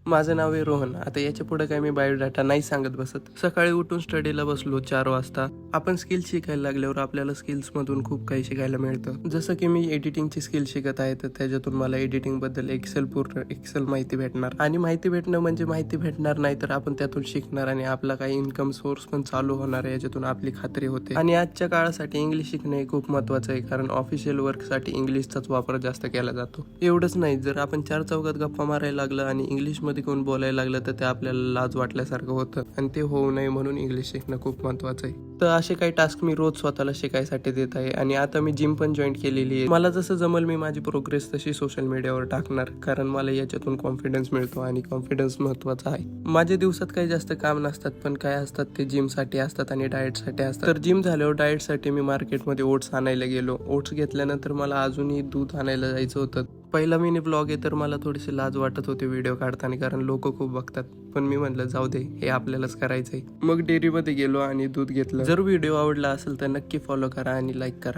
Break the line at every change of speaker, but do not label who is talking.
माझं नाव आहे रोहन. आता याच्या पुढे काय मी बायोडाटा नाही सांगत बसत. सकाळी उठून स्टडीला बसलो 4 वाजता. आपण स्किल शिकायला लागल्यावर आपल्याला स्किल्स मधून खूप काही शिकायला मिळतं. जसं की मी एडिटिंगची स्किल शिकत आहे, तर त्याच्यातून मला एडिटिंग बद्दल पूर्ण एक्सेल माहिती भेटणार. आणि माहिती भेटणं म्हणजे माहिती भेटणार नाही, तर आपण त्यातून शिकणार आणि आपला काही इन्कम सोर्स पण चालू होणार आहे, याच्यातून आपली खात्री होते. आणि आजच्या काळासाठी इंग्लिश शिकणे खूप महत्वाचं आहे, कारण ऑफिशियल वर्कसाठी इंग्लिशचाच वापर जास्त केला जातो. एवढंच नाही, जर आपण 4 चौकात गप्पा मारायला लागलं आणि इंग्लिशमध्ये कोण बोलायला लागलं तर ते आपल्याला लाज वाटल्यासारखं होतं, आणि ते होऊ नये म्हणून इंग्लिश शिकणं खूप महत्वाचं आहे. तर असे काही टास्क मी रोज स्वतःला शिकायसाठी देत आहे. आणि आता मी जिम पण जॉईन केलेली आहे. मला जसं जमल मी माझी प्रोग्रेस तशी सोशल मीडियावर टाकणार, कारण मला याच्यातून कॉन्फिडन्स मिळतो आणि कॉन्फिडन्स महत्वाचा आहे. माझ्या दिवसात काही जास्त काम नसतात, पण काय असतात ते जिमसाठी असतात आणि डाएटसाठी असतात. तर जिम झाल्यावर डाएटसाठी मी मार्केटमध्ये ओट्स आणायला गेलो. ओट्स घेतल्यानंतर मला अजूनही दूध आणायला जायचं होतं. पहिला मिनी ब्लॉग आहे, तर मला थोडीशी लाज वाटत होते व्हिडिओ काढताना, कारण लोक खूप बघतात. पण मी म्हटलं जाऊ दे, हे आपल्यालाच करायचंय. मग डेअरीमध्ये गेलो आणि दूध घेतलं. जर व्हिडिओ आवडला असेल तर नक्की फॉलो करा आणि लाईक करा.